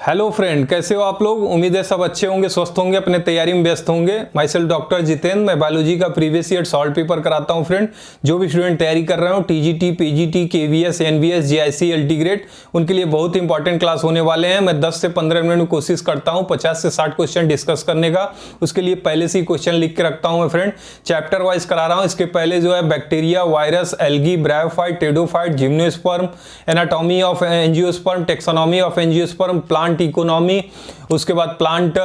Hello friend, कैसे हो आप लोग। उम्मीद है सब अच्छे होंगे, स्वस्थ होंगे, अपने तैयारी में व्यस्त होंगे। माई सेल्फ डॉक्टर जितेंद्र, मैं बायोलॉजी का प्रीवियस ईयर सॉल्व पेपर कराता हूं फ्रेंड। जो भी स्टूडेंट तैयारी कर रहे हो TGT, PGT, KVS, NVS, GIC, LT grade, उनके लिए बहुत ही इंपॉर्टेंट क्लास होने वाले हैं। मैं 10 से 15 मिनट में कोशिश करता हूँ 50 से 60 क्वेश्चन डिस्कस करने का। उसके लिए पहले से ही क्वेश्चन लिख के रखता हूँ मैं फ्रेंड, चैप्टर वाइज करा रहा हूँ। इसके पहले जो है bacteria, virus, algae, bryophyte, pteridophyte, gymnosperm, anatomy of angiosperm, taxonomy of angiosperm, plant economy, उसके बाद प्लांट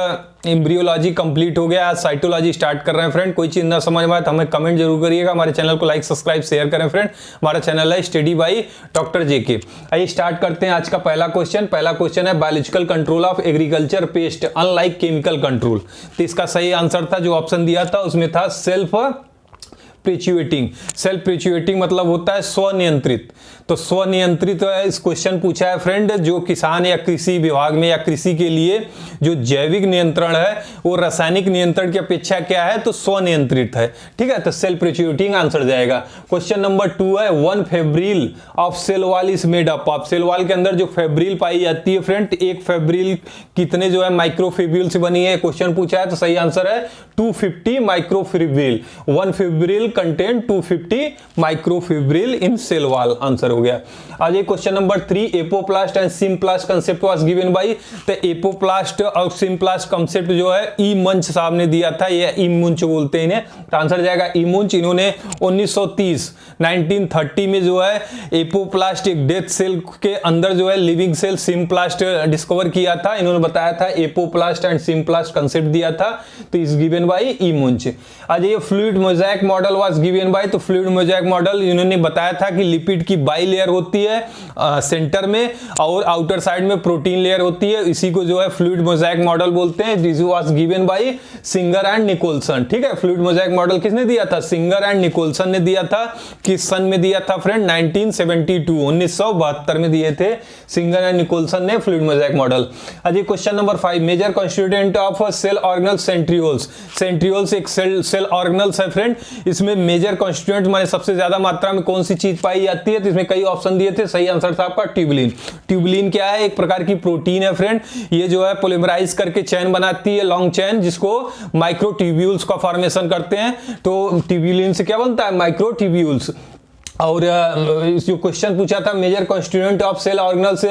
एम्ब्रियोलॉजी कंप्लीट हो गया। आज साइटोलॉजी स्टार्ट कर रहे हैं फ्रेंड। कोई चीज ना समझ में आए तो हमें कमेंट जरूर करिएगा। हमारे चैनल को लाइक, सब्सक्राइब, शेयर करें फ्रेंड। हमारा चैनल है स्टडी बाय डॉक्टर जेके। आइए स्टार्ट करते हैं आज का पहला क्वेश्चन। पहला क्वेश्चन है biological control of agriculture pest unlike chemical control. तो इसका सही आंसर था, जो ऑप्शन दिया था उसमें था सेल्फ प्रिच्युएटिंग। सेल्फ प्रिच्युएटिंग मतलब होता है स्वनियंत्रित। तो स्वनियंत्रित इस क्वेश्चन पूछा है फ्रेंड, जो किसान या कृषि विभाग में या कृषि के लिए जो जैविक नियंत्रण है वो रासायनिक नियंत्रण की अपेक्षा क्या है, तो स्वनियंत्रित है। ठीक है, तो सेल्फ प्रिच्युएटिंग आंसर जाएगा। क्वेश्चन नंबर 2 है 1 fibril of cell wall is made up. आप सेल वॉल के अंदर जो फेब्रिल पाई जाती है फ्रेंड, एक फेब्रिल कितने जो है माइक्रोफिब्रिल से बनी है, क्वेश्चन पूछा है। तो सही आंसर है 250 माइक्रोफिब्रिल। 1 फेब्रिल कंटेन 250 माइक्रोफिब्रिल इन सेल वॉल। आंसर हो गया। आज ये question number 3 apoplast and symplast concept was given bye. तो एपोप्लास्ट और सिम्प्लास्ट कंसेप्ट जो है ई मंच साहब ने दिया था, ये ई मंच बोलते हैं इन्हें। तो आंसर जाएगा ई मंच। इन्होंने 1930 में जो है एपोप्लास्ट एक डेथ सेल के अंदर जो है लिविंग सेल सिम्प्लास्ट डिस्कवर किया था। इन्होंने बताया था एपोप्लास्ट एंड सिम्प्लास्ट कंसेप्ट दिया था। तो इज गिवन बाय ई मंच। आज ये fluid mosaic model was given bye. तो फ्लूइड मोज़ेक मॉडल इन्होंने बताया था कि लिपिड की बाई लेयर होती है सेंटर में और आउटर साइड में प्रोटीन लेयर होती है। इसी को जो है फ्लूइड मोज़ेक मॉडल बोलते हैं। This was given by Singer and Nicolson. ठीक है, फ्लूइड मोज़ेक मॉडल किसने दिया था, सिंगर एंड निकोलसन ने दिया था। किस सन में दिया था फ्रेंड, 1972 में दिए थे सिंगर एंड निकोलसन ने फ्लूइड मोज़ेक मॉडल। आज question number 5 major constituent of cell organelle centrioles. Centrioles एक सेल ऑर्गेनल्स है फ्रेंड। इसमें मेजर कॉन्स्टिट्यूएंट माने सबसे ज्यादा मात्रा में कौन सी चीज पाई जाती है, तो इसमें कई ऑप्शन दिए थे। सही आंसर था आपका ट्यूबुलिन। ट्यूबुलिन क्या है, एक प्रकार की प्रोटीन है फ्रेंड। ये जो है पॉलीमराइज करके चेन बनाती है, लॉन्ग चेन, जिसको माइक्रोट्यूब्यूल्स का फॉर्मेशन करते हैं। तो ट्यूबुलिन से क्या बनता है, माइक्रोट्यूब्यूल्स। और जो क्वेश्चन पूछा था major constituent of cell organelles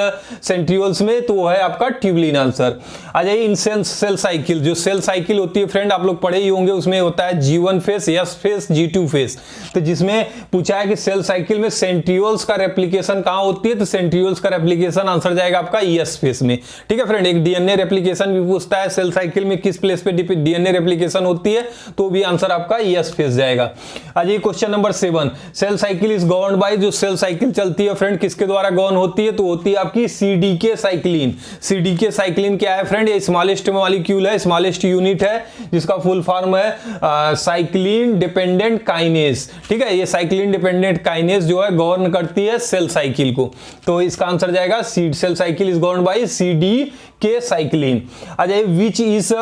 centrioles में, तो वो है आपका ट्यूबुलिन आंसर। आ जाइए इन सेल साइकिल। जो सेल साइकिल होती है फ्रेंड, आप लोग पढ़े ही होंगे, उसमें होता है G1 face, S face, G2 face. तो जिसमें पूछा है कि सेल साइकिल में सेंट्रियोल्स का रेप्लिकेशन कहां होती है, तो सेंट्रियोल्स का रेप्लिकेशन आंसर जाएगा आपका S फेस में। ठीक है फ्रेंड, एक डीएनए रेप्लिकेशन भी पूछता है सेल साइकिल में किस प्लेस पे डीएनए रेप्लिकेशन होती है, तो भी आंसर आपका S फेस जाएगा। आ जाइए question number 7 cell cycle is governed by. जो सेल साइकिल चलती है फ्रेंड किसके द्वारा गवर्न होती है, तो होती है आपकी सीडीके साइक्लिन। सीडीके साइक्लिन क्या है फ्रेंड, ये स्मॉलेस्ट मॉलिक्यूल है, स्मॉलेस्ट यूनिट है, जिसका फुल फॉर्म है साइक्लिन डिपेंडेंट काइनेज। ठीक है, ये साइक्लिन डिपेंडेंट काइनेज जो है गवर्न करती है सेल साइकिल को। तो इसका आंसर जाएगा cell cycle is governed by CDK cyclin. आ जाइए विच इज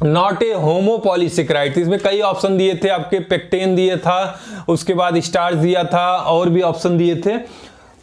नॉट ए होमोपॉलीसेकेराइड। इसमें कई ऑप्शन दिए थे आपके, पेक्टेन दिया था, उसके बाद स्टार्च दिया था, और भी ऑप्शन दिए थे।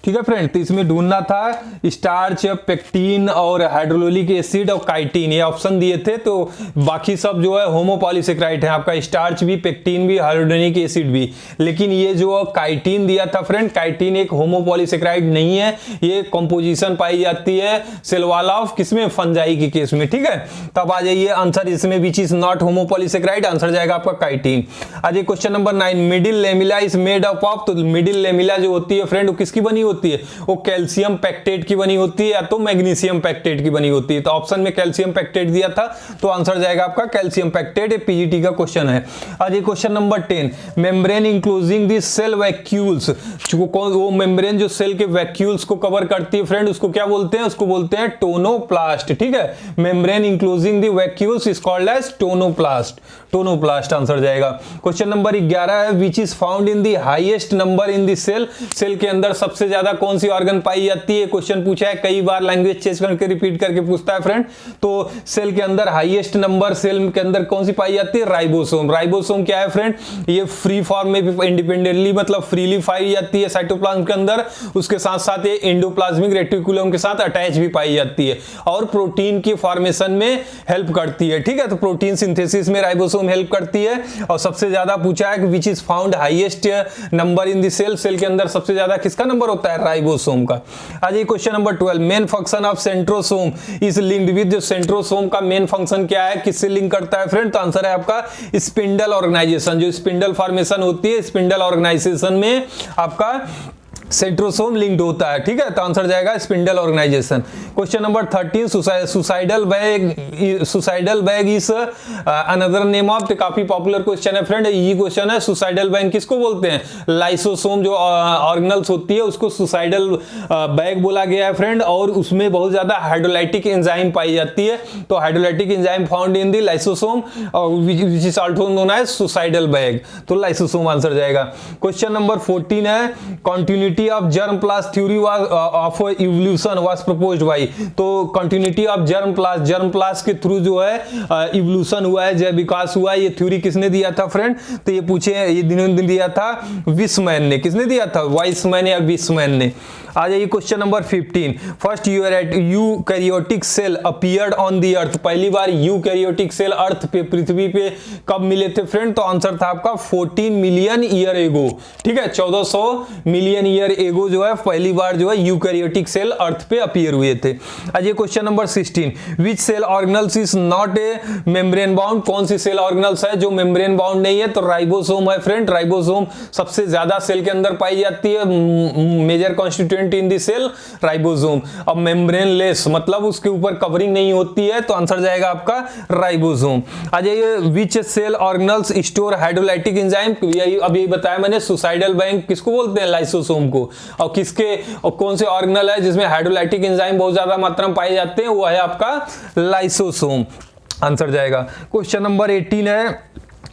ठीक है फ्रेंड, तो इसमें ढूंढना था स्टार्च, पेक्टिन और हाइड्रोलोलिक एसिड और काइटिन, ये ऑप्शन दिए थे। तो बाकी सब जो है होमोपॉलीसेकेराइड है आपका, स्टार्च भी, पेक्टिन भी, हाइड्रोलोनिक एसिड भी। लेकिन ये जो काइटिन दिया था फ्रेंड, काइटिन एक होमोपॉलीसेकेराइड नहीं है। ये कंपोजिशन पाई जाती है सेल वॉल ऑफ किसमें, फंजाई के केस में। ठीक है, तब आ जाइए आंसर इसमें विच इज नॉट होमोपॉलीसेकेराइड, आंसर जाएगा आपका काइटिन। आ जाइए question number 9 middle lamella is made up of. तो मिडिल लेमिला जो होती है फ्रेंड, वो किसकी बनी होती है, वो कैल्शियम पैक्टेट की बनी होती है या तो मैग्नीशियम पैक्टेट की बनी होती है। तो ऑप्शन में कैल्शियम पैक्टेट दिया था, तो आंसर जाएगा आपका कैल्शियम पैक्टेट। ये पीजीटी का क्वेश्चन है। आज ये question number 10 membrane enclosing the cell vacuoles. वो मेम्ब्रेन जो सेल के वैक्यूल्स को कवर करती है फ्रेंड, उसको क्या बोलते हैं, उसको बोलते हैं टोनोप्लास्ट। ठीक है, membrane enclosing the vacuoles is called as tonoplast. Tonoplast answer जाएगा। क्वेश्चन नंबर 11 है which is found in the highest number in the cell. Cell के अंदर सबसे ज्यादा कौन सी ऑर्गन पाई जाती है, क्वेश्चन पूछा है कई बार, लैंग्वेज चेंज करके रिपीट करके पूछता है फ्रेंड। तो सेल के अंदर हाईएस्ट नंबर सेल के अंदर कौन सी पाई जाती है, राइबोसोम। राइबोसोम क्या है फ्रेंड, ये फ्री फॉर्म में भी इंडिपेंडेंटली मतलब फ्रीली पाई जाती है साइटोप्लाज्म के अंदर, उसके साथ साथ ये एंडोप्लाज्मिक रेटिकुलम के साथ अटैच भी पाई जाती है और प्रोटीन की फॉर्मेशन में हेल्प करती है। ठीक है, तो प्रोटीन सिंथेसिस में राइबोसोम हेल्प करती है। और सबसे ज्यादा पूछा है कि which is found highest number in the cell, cell के अंदर सबसे ज्यादा किसका नंबर होता है, राइबोसोम का। आज ये question number 12, main function of centrosome is linked with, जो सेंट्रोसोम का मेन फंक्शन क्या है, किससे लिंक करता है फ्रेंड, तो आंसर है आपका स्पिंडल ऑर्गेनाइजेशन। जो स्पिंडल फॉर्मेशन होती है, स्पिंडल ऑर्गेनाइजेशन में आपका सेंट्रोसोम लिंक्ड होता है। ठीक है, तो आंसर जाएगा spindle organisation. Question number 13, suicidal bag is another name of, काफी पॉपुलर क्वेश्चन है फ्रेंड, ये क्वेश्चन है। सुसाइडल बैग किसको बोलते हैं, लाइसोसोम जो ऑर्गेनल्स होती है उसको सुसाइडल बैग बोला गया है फ्रेंड, और उसमें बहुत ज्यादा हाइड्रोलाइटिक एंजाइम पाई जाती है। तो hydrolytic enzyme found in the lysosome which is also known as suicidal bag, तो लाइसोसोम आंसर जाएगा। क्वेश्चन नंबर 14 है, continuity of germplasm theory of evolution was proposed by, तो कंटिन्यूटी ऑफ जर्मप्लास्ट के through जो है इवोल्यूशन हुआ है, जय विकास हुआ है, ये थ्योरी किसने दिया था फ्रेंड, तो ये पूछे ये दिनों दिन दिया था विस्मैन ने। किसने दिया था, वाइसमैन या विस्मैन ने। आ जाइए question number 15, first eukaryotic cell appeared on the earth, पहली बार यूकैरियोटिक सेल अर्थ पे, पृथ्वी पे कब मिले थे फ्रेंड, तो आंसर था आपका 14 मिलियन ईयर एगो। ठीक है, 1400 मिलियन ईयर एगो जो है पहली बार जो है यूकैरियोटिक सेल अर्थ पे अपीयर हुए थे। आज ये question number 16, which cell organelles is not a membrane bound, कौन सी सेल ऑर्गेनल्स है जो मेम्ब्रेन बाउंड नहीं है, तो राइबोसोम है फ्रेंड। राइबोसोम सबसे ज्यादा सेल के अंदर पाई जाती है, major constituent in the cell ribosome. अब मेम्ब्रेन लेस मतलब उसके ऊपर कवरिंग नहीं होती है, तो आंसर जाएगा आपका राइबोसोम। आ जाइए, which cell organelles store hydrolytic enzyme, यही अभी बताया मैंने, सुसाइडल बैंक किसको बोलते हैं, लाइसोसोम को। और किसके और कौन से ऑर्गेनल है जिसमें हाइड्रोलाइटिक एंजाइम बहुत ज्यादा मात्रा में पाए जाते हैं, वो है आपका लाइसोसोम, आंसर जाएगा। क्वेश्चन नंबर 18 है,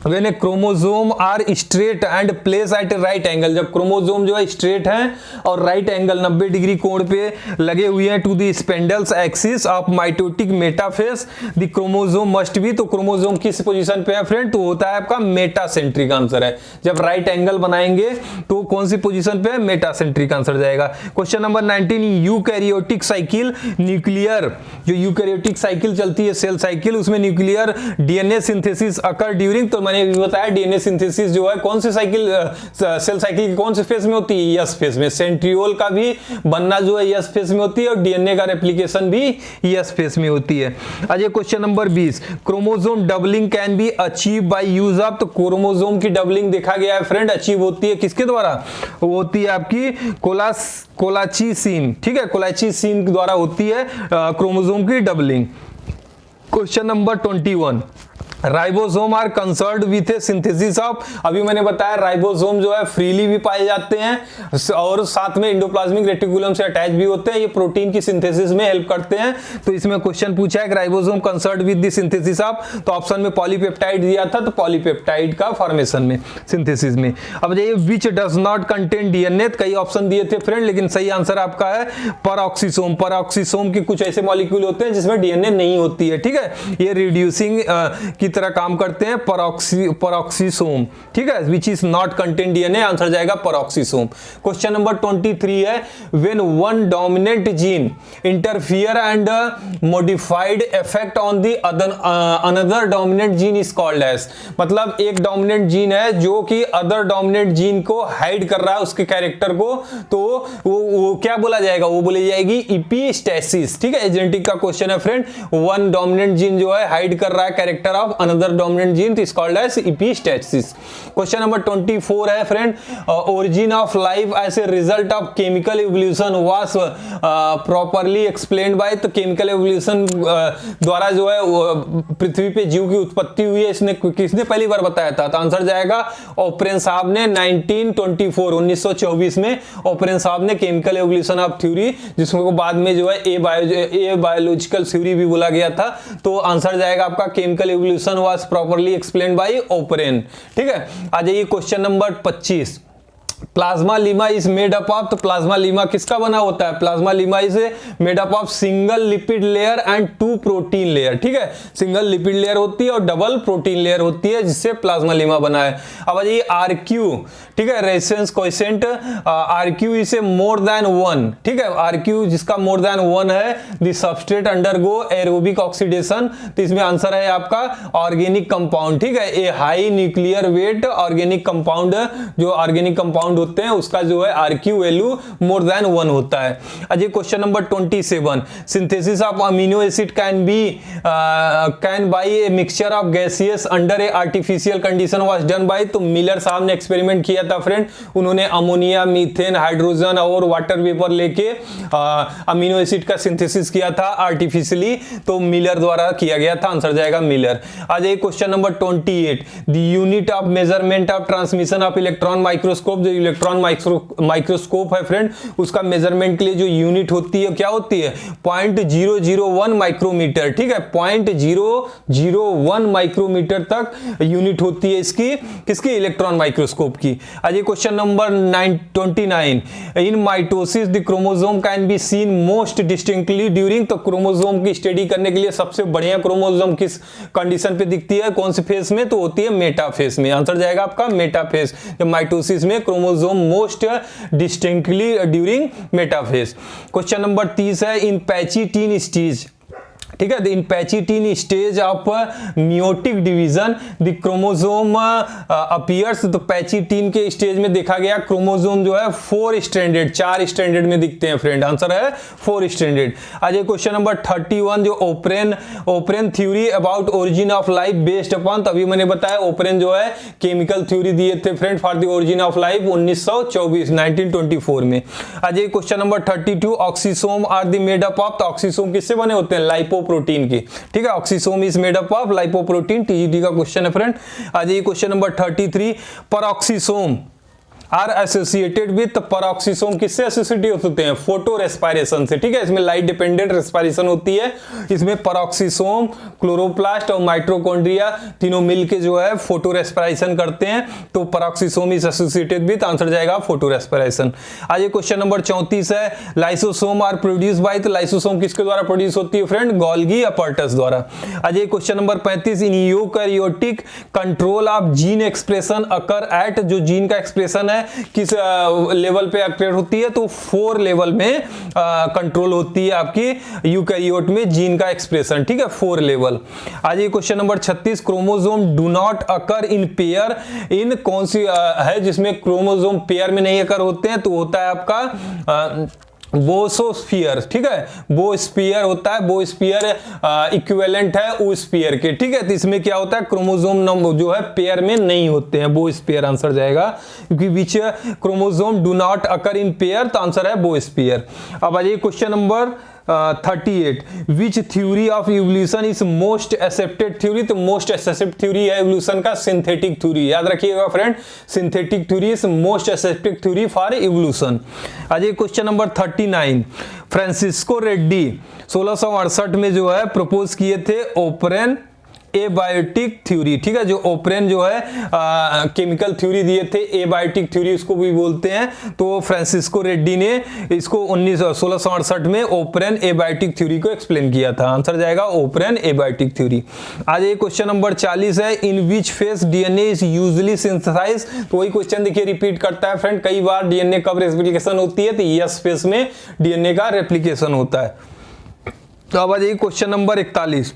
When a chromosome are straight and placed at a right angle, जब क्रोमोसोम जो है स्ट्रेट है और राइट एंगल 90 डिग्री कोण पे लगे हुए हैं to the spindles axis of mitotic metaphase, the chromosome must be, तो क्रोमोसोम किस पोजीशन पे है फ्रेंड, तो होता है आपका मेटासेंट्रिक, आंसर है। जब राइट एंगल बनाएंगे तो कौन सी पोजीशन पे है, मेटासेंट्रिक, आंसर जाएगा। Question number 19, eukaryotic cycle nuclear, जो यूकैरियोटिक साइकिल चलती है सेल साइकिल, उसमें न्यूक्लियर डीएनए सिंथेसिस अकर ड्यूरिंग, तो मैंने भी बताया डीएनए सिंथेसिस जो है कौन सी साइकिल, सेल साइकिल की कौन से फेज में होती है, यस फेज में। सेंट्रियोल का भी बनना जो है यस फेज में होती है और डीएनए का रेप्लिकेशन भी यस फेज में होती है। Ajay question number 20, chromosome doubling can be achieve by use of, तो क्रोमोसोम की डबलिंग देखा गया है फ्रेंड, अचीव होती है किसके द्वारा, वो होती है आपकी कोलाचिसिन। ठीक है, कोलाचिसिन के द्वारा होती है क्रोमोसोम की doubling. Question number 21, ribosome are concerned with a synthesis of, अभी मैंने बताया राइबोसोम जो है फ्रीली भी पाए जाते हैं और साथ में एंडोप्लाज्मिक रेटिकुलम से अटैच भी होते हैं, ये प्रोटीन की सिंथेसिस में हेल्प करते हैं। तो इसमें क्वेश्चन पूछा है कि ribosome concerned with the synthesis of, तो ऑप्शन में पॉलीपेप्टाइड दिया था, तो पॉलीपेप्टाइड का फॉर्मेशन में, सिंथेसिस में। अब जाइए, which does not contain DNA, कई ऑप्शन दिए थे फ्रेंड, लेकिन सही आंसर आपका है परऑक्सीसोम। परऑक्सीसोम के कुछ ऐसे मॉलिक्यूल होते हैं जिसमें डीएनए नहीं होती है। ठीक है, ये रिड्यूसिंग की तरह काम करते हैं, परऑक्सीसोम। ठीक है, which is not contain DNA, answer जाएगा परऑक्सीसोम। क्वेश्चन नंबर 23 है, when one dominant gene interfere and modified effect on the another dominant gene is called as, मतलब एक डोमिनेंट जीन है जो कि अदर डोमिनेंट जीन को हाइड कर रहा है उसके कैरेक्टर को, तो वो क्या बोला जाएगा, वो बोली जाएगी इपीस्टेसिस। ठीक है, जेनेटिक का क्वेश्चन है फ्रेंड, वन डोमिनेंट जीन जो है हाइड कर रहा है character of another dominant gene, is called as epistasis. Question number 24 है friend, origin of life as a result of chemical evolution was properly explained by, तो chemical evolution द्वारा जो है पृथ्वी पे जीव की उत्पत्ति हुई है, इसने किसने पहली बार बताया था, तो आंसर जाएगा ओपरेन साहब ने 1924 में ओपरेन साहब ने केमिकल इवोल्यूशन ऑफ थ्योरी, जिसको बाद में जो है ए बायोलॉजिकल थ्योरी भी बोला गया था, तो आंसर जाएगा आपका chemical evolution was properly explained by Oparin. ठीक है, आ जाइए question number 25, plasma lemma is made up of, तो प्लाज्मा लीमा किसका बना होता है? Plasma lemma is made up of single lipid layer and 2 protein layer. ठीक है, सिंगल लिपिड लेयर होती है और डबल प्रोटीन लेयर होती है, जिससे प्लाज्मा लीमा बना है। अब ये आरक्यू, ठीक है, resistance coefficient RQ is more than 1। ठीक है, आरक्यू जिसका मोर देन 1 है, the substrate undergo aerobic oxidation, तो इसमें आंसर है आपका ऑर्गेनिक कंपाउंड। ठीक है, a high nuclear weight organic compound, जो ऑर्गेनिक कंपाउंड होते हैं उसका जो है आरक्यू वैल्यू मोर देन 1 होता है। Ajay question number 27, synthesis of amino acid can buy a mixture of gaseous under A artificial condition was done by, तो मिलर साहब ने एक्सपेरिमेंट किया था फ्रेंड। उन्होंने अमोनिया, मीथेन, हाइड्रोजन और वाटर वेपर लेके अमीनो एसिड का सिंथेसिस किया था आर्टिफिशियली, तो मिलर द्वारा किया गया था, आंसर जाएगा Miller. Ajay question number 28, the unit of measurement of transmission of electron microscope, जो इलेक्ट्रॉन माइक्रोस्कोप है फ्रेंड, उसका मेजरमेंट के लिए जो यूनिट होती है क्या होती है? 0.001 माइक्रोमीटर। ठीक है, 0.001 माइक्रोमीटर तक यूनिट होती है इसकी, किसकी? इलेक्ट्रॉन माइक्रोस्कोप की। आज question number 29, in mitosis the chromosome can be seen most distinctly during, तो क्रोमोसोम की स्टडी करने के लिए सबसे बढ़िया क्रोमोसोम किस कंडीशन पे दिखती है, कौन से फेज में? तो होती है मेटाफेज में, आंसर जाएगा आपका मेटाफेज। जब माइटोसिस में chromosome most distinctly during metaphase. Question number 30 है, इन पैचिटीन स्टेज, ठीक है, in pachytene stage of meiotic division the chromosome appears, तो पैचिटीन के स्टेज में देखा गया क्रोमोसोम जो है 4 स्ट्रैंडेड, 4 स्ट्रैंडेड में दिखते हैं फ्रेंड, आंसर है 4 स्ट्रैंडेड। आज क्वेश्चन नंबर 31, जो Oparin theory about origin of life based upon, तभी मैंने बताया ओपरेन जो है केमिकल थ्योरी दिए थे friend for the origin of life 1924 में। आज question number 32, oxysome are the made up of, तो ऑक्सीसोम किससे बने होते हैं? लाइपोप्रोटीन की। ठीक है, oxysome is made up of lipoprotein, TGT का क्वेश्चन है फ्रेंड। आज ये question number 33, peroxisome are associated with, peroxisome किससे एसोसिएटेड होते हैं? फोटो रेस्पिरेशन से। ठीक है, इसमें लाइट डिपेंडेंट रेस्पिरेशन होती है, इसमें परऑक्सीसोम, क्लोरोप्लास्ट और माइटोकॉन्ड्रिया तीनों मिलके जो है फोटो रेस्पिरेशन करते हैं, तो peroxisome is associated with, answer जाएगा फोटो रेस्पिरेशन। आज ये क्वेश्चन नंबर 34 है, लाइसोसोम आर प्रोड्यूस बाय, तो लाइसोसोम किसके द्वारा प्रोड्यूस होती है फ्रेंड? गोल्गी अपॉर्टस द्वारा। आज ये question number 35, in eukaryotic control of gene expression occur at, जो जीन का एक्सप्रेशन है किस लेवल पे एक्टिवेट होती है? तो 4 लेवल में कंट्रोल होती है आपकी यूकैरियोट में जीन का एक्सप्रेशन। ठीक है, 4 लेवल। आज ये question number 36, chromosome do not occur in pair, इन कौन सी है जिसमें क्रोमोसोम पेयर में नहीं अकर होते हैं? तो होता है आपका बोसोस्फीयर। ठीक है, बोस्फीयर होता है, बोस्फीयर इक्विवेलेंट है ओस्फीयर के। ठीक है, तो इसमें क्या होता है? क्रोमोसोम नंबर जो है पेयर में नहीं होते हैं, बोस्फीयर आंसर जाएगा, क्योंकि which chromosome do not occur in pair, तो आंसर है बोस्फीयर। अब आ जाइए question number 38, which theory of evolution is most accepted theory, तो मोस्ट एक्सेप्टेड थ्योरी है इवोल्यूशन का सिंथेटिक थ्योरी, याद रखिएगा friend, synthetic theory is most accepted theory for evolution. आज क्वेश्चन नंबर 39, फ्रांसिस्को रेड्डी 1668 में जो है प्रपोज किए थे ओपरेन एबायोटिक थ्योरी। ठीक है, जो ओपरेन जो है केमिकल थ्योरी दिए थे, एबायोटिक थ्योरी उसको भी बोलते हैं, तो फ्रांसिस्को रेड्डी ने इसको 1668 में ओपरेन एबायोटिक थ्योरी को एक्सप्लेन किया था, आंसर जाएगा ओपरेन एबायोटिक थ्योरी। आज ये क्वेश्चन नंबर 40 है, in which phase DNA is usually synthesize, तो वही क्वेश्चन देखिए रिपीट करता है फ्रेंड, कई बार डीएनए कब रेप्लिकेशन होती है? तो यस फेज में डीएनए का रेप्लिकेशन होता है। तो अब आ जाइए क्वेश्चन नंबर 41,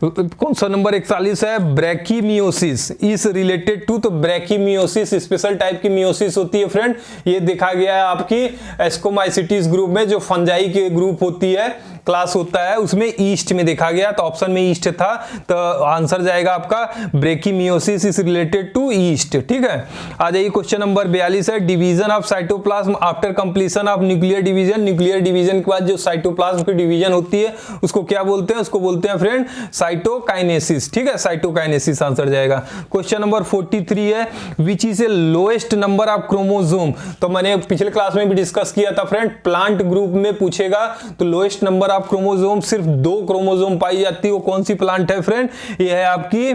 कौन सा नंबर 41 है? ब्रैकीमियोसिस इज रिलेटेड टू, तो ब्रैकीमियोसिस स्पेशल टाइप की मियोसिस होती है फ्रेंड, ये देखा गया है आपकी एस्कोमाइसिटीज ग्रुप में, जो फंजाई के ग्रुप होती है, क्लास होता है, उसमें ईस्ट में देखा गया, तो ऑप्शन में ईस्ट था, तो आंसर जाएगा आपका ब्रैकीमियोसिस इज रिलेटेड टू ईस्ट। ठीक है, आ जाइए क्वेश्चन नंबर 42 है, division of cytoplasm after completion of nuclear division, nuclear division के बाद जो साइटोप्लाज्म की डिवीजन होती है उसको क्या बोलते हैं? उसको बोलते हैं फ्रेंड साइटोकाइनेसिस। ठीक है, साइटोकाइनेसिस आंसर जाएगा। क्वेश्चन नंबर 43 है, which is a lowest number of chromosome, तो मैंने पिछले क्लास में भी डिस्कस किया था फ्रेंड, प्लांट ग्रुप में पूछेगा तो लोएस्ट नंबर ऑफ क्रोमोसोम सिर्फ 2 क्रोमोसोम पाई जाती है, वो कौन सी प्लांट है फ्रेंड? ये है आपकी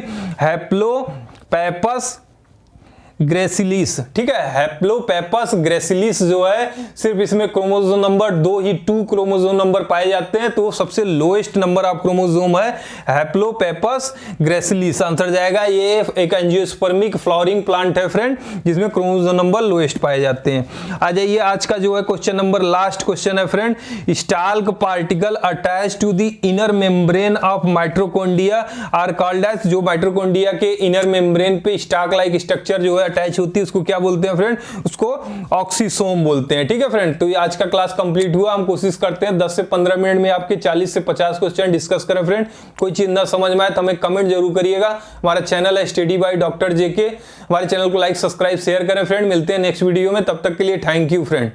हैप्लोपैपस ग्रेसिलिस, ठीक है, हैप्लोपेपस ग्रेसिलिस जो है सिर्फ इसमें क्रोमोसोम नंबर 2 ही 2 क्रोमोसोम नंबर पाए जाते हैं, तो सबसे लोएस्ट नंबर ऑफ क्रोमोसोम है हैप्लोपेपस ग्रेसिलिस। आंसर जाएगा ये एक एंजियोस्पर्मिक फ्लावरिंग प्लांट है फ्रेंड, जिसमें क्रोमोसोम नंबर लोएस्ट पाए जाते हैं। आ जाइए आज का जो है क्वेश्चन नंबर लास्ट क्वेश्चन है friend, stalk particle attach to the inner membrane of mitochondria are called as, जो माइटोकॉन्ड्रिया के इनर मेम्ब्रेन पे स्टाक लाइक स्ट्रक्चर जो है अटैच होती है उसको क्या बोलते हैं फ्रेंड, उसको ऑक्सीसोम बोलते हैं। ठीक है फ्रेंड, तो ये आज का क्लास कंप्लीट हुआ। हम कोशिश करते हैं 10 से 15 मिनट में आपके 40 से 50 क्वेश्चन डिस्कस करें फ्रेंड। कोई चीज ना समझ में आए तो हमें कमेंट जरूर करिएगा। हमारा चैनल है स्टडी बाय डॉक्टर जेके, हमारे चैनल को लाइक सब्सक्राइब शेयर करें फ्रेंड। मिलते हैं नेक्स्ट वीडियो में, तब तक के लिए थैंक यू फ्रेंड।